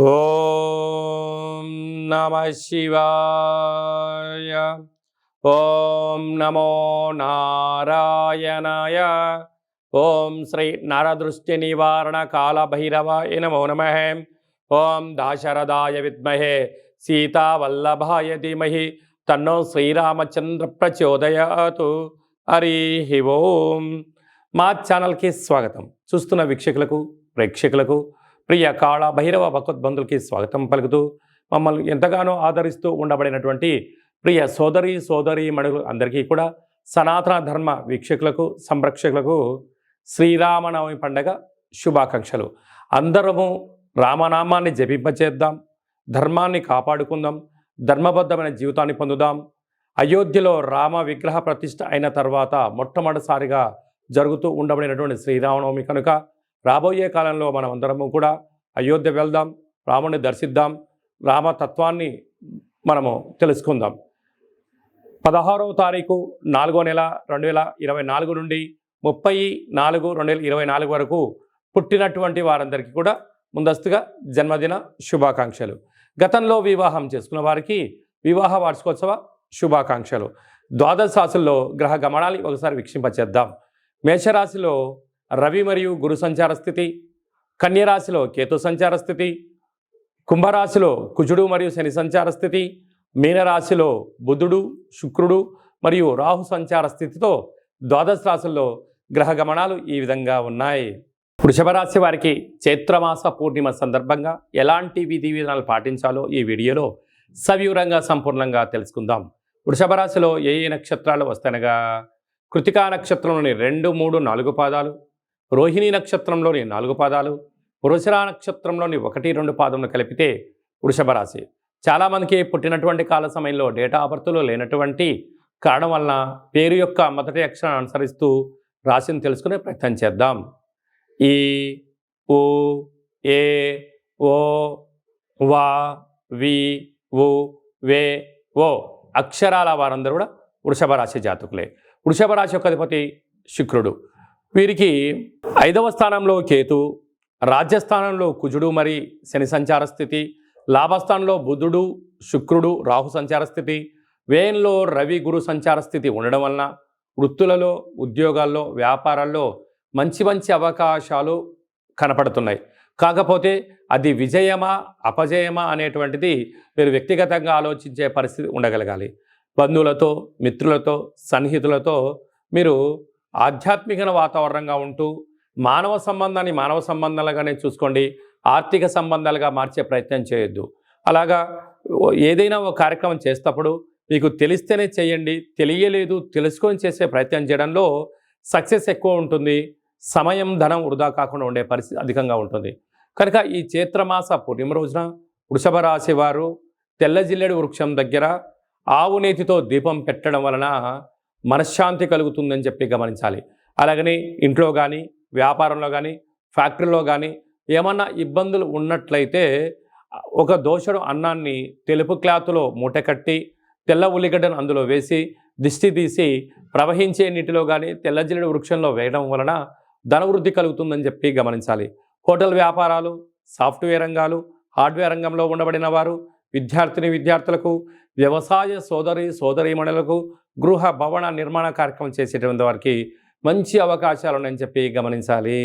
ఓం నమ శివాయ. ఓం నమో నారాయణాయ. ఓం శ్రీ నరదృష్టి నివారణ కాళభైరవాయ నమో నమః. ఓం దాశరథాయ విద్మహే సీతావల్లభాయ ధీమహి తన్నో శ్రీరామచంద్ర ప్రచోదయాతు. హరి ఓం. మా ఛానల్కి స్వాగతం. చూస్తున్న వీక్షకులకు ప్రేక్షకులకు ప్రియ కాళ భైరవ భగవద్బంధులకి స్వాగతం పలుకుతూ మమ్మల్ని ఎంతగానో ఆదరిస్తూ ఉండబడినటువంటి ప్రియ సోదరి మణులు అందరికీ కూడా సనాతన ధర్మ వీక్షకులకు సంరక్షకులకు శ్రీరామనవమి పండగ శుభాకాంక్షలు. అందరము రామనామాన్ని జపింపచేద్దాం, ధర్మాన్ని కాపాడుకుందాం, ధర్మబద్ధమైన జీవితాన్ని పొందుదాం. అయోధ్యలో రామ విగ్రహ ప్రతిష్ఠ అయిన తర్వాత మొట్టమొదటిసారిగా జరుగుతూ ఉండబడినటువంటి శ్రీరామనవమి కనుక రాబోయే కాలంలో మనం అందరము కూడా అయోధ్య వెళ్దాం, రాముని దర్శిద్దాం, రామతత్వాన్ని మనము తెలుసుకుందాం. 16వ తారీఖు 4వ నెల 2024 నుండి 30/4/2024 వరకు పుట్టినటువంటి వారందరికీ కూడా ముందస్తుగా జన్మదిన శుభాకాంక్షలు. గతంలో వివాహం చేసుకున్న వారికి వివాహ వార్షికోత్సవ శుభాకాంక్షలు. ద్వాదశ రాశుల్లో గ్రహ గమనాలు ఒకసారి వీక్షింపచేద్దాం. మేషరాశిలో రవి మరియు గురు సంచార స్థితి, కన్యరాశిలో కేతు సంచార స్థితి, కుంభరాశిలో కుజుడు మరియు శని సంచార స్థితి, మీనరాశిలో బుధుడు శుక్రుడు మరియు రాహు సంచార స్థితితో ద్వాదశ రాశుల్లో గ్రహ గమనాలు ఈ విధంగా ఉన్నాయి. వృషభ రాశి వారికి చైత్రమాస పూర్ణిమ సందర్భంగా ఎలాంటి విధి విధానాలు పాటించాలో ఈ వీడియోలో సవివరంగా సంపూర్ణంగా తెలుసుకుందాం. వృషభ రాశిలో ఏ నక్షత్రాలు వస్తాయనగా కృతికా నక్షత్రంలోని 2, 3, 4 పాదాలు, రోహిణి నక్షత్రంలోని 4 పాదాలు, వృషభ నక్షత్రంలోని 1, 2 పాదములు కలిపితే వృషభ రాశి. చాలామందికి పుట్టినటువంటి కాల సమయంలో డేటా ఆఫ్ బర్త్లో లేనటువంటి కారణం వలన పేరు యొక్క మొదటి అక్షరాన్ని అనుసరిస్తూ రాశిని తెలుసుకునే ప్రయత్నం చేద్దాం. ఈ, ఉ, ఏ, ఓ, వా, వి, ఉ, వే, ఓ అక్షరాల వారందరూ కూడా వృషభ రాశి జాతకులే. వృషభ రాశి యొక్క అధిపతి శుక్రుడు. వీరికి 5వ స్థానంలో కేతు, రాజ్యస్థానంలో కుజుడు మరి శని సంచార స్థితి, లాభస్థానంలో బుధుడు శుక్రుడు రాహు సంచార స్థితి, వ్యయంలో రవి గురు సంచార స్థితి ఉండడం వలన వృత్తులలో ఉద్యోగాల్లో వ్యాపారాల్లో మంచి అవకాశాలు కనపడుతున్నాయి. కాకపోతే అది విజయమా అపజయమా అనేటువంటిది మీరు వ్యక్తిగతంగా ఆలోచించే పరిస్థితి ఉండగలగాలి. బంధువులతో మిత్రులతో సన్నిహితులతో మీరు ఆధ్యాత్మిక వాతావరణంగా ఉంటూ మానవ సంబంధాన్ని మానవ సంబంధాలుగానే చూసుకోండి, ఆర్థిక సంబంధాలుగా మార్చే ప్రయత్నం చేయొద్దు. అలాగా ఏదైనా ఒక కార్యక్రమం చేసేటప్పుడు మీకు తెలిస్తేనే చేయండి, తెలియలేదు తెలుసుకొని చేసే ప్రయత్నం చేయడంలో సక్సెస్ ఎక్కువ ఉంటుంది. సమయం ధనం వృధా కాకుండా ఉండే పరిస్థితి అధికంగా ఉంటుంది. కనుక ఈ చైత్రమాస పూర్ణిమ రోజున వృషభ రాశి వారు తెల్ల జిల్లేడు వృక్షం దగ్గర ఆవు నేతితో దీపం పెట్టడం వలన మనశ్శాంతి కలుగుతుందని చెప్పి గమనించాలి. అలాగని ఇంట్లో కానీ వ్యాపారంలో కానీ ఫ్యాక్టరీలో కానీ ఏమన్నా ఇబ్బందులు ఉన్నట్లయితే ఒక దోషడు అన్నాన్ని తెలుపు క్లాతులో మూటకట్టి తెల్ల ఉల్లిగడ్డను అందులో వేసి దిష్టి తీసి ప్రవహించే నీటిలో కానీ తెల్ల జిల్లేడు వృక్షంలో వేయడం వలన ధనవృద్ధి కలుగుతుందని చెప్పి గమనించాలి. హోటల్ వ్యాపారాలు, సాఫ్ట్వేర్ రంగాలు, హార్డ్వేర్ రంగంలో ఉండబడిన వారు, విద్యార్థులకు, వ్యవసాయ సోదరీమణులకు, గృహ భవన నిర్మాణ కార్యక్రమం చేసేటువంటి వారికి మంచి అవకాశాలు ఉన్నాయని చెప్పి గమనించాలి.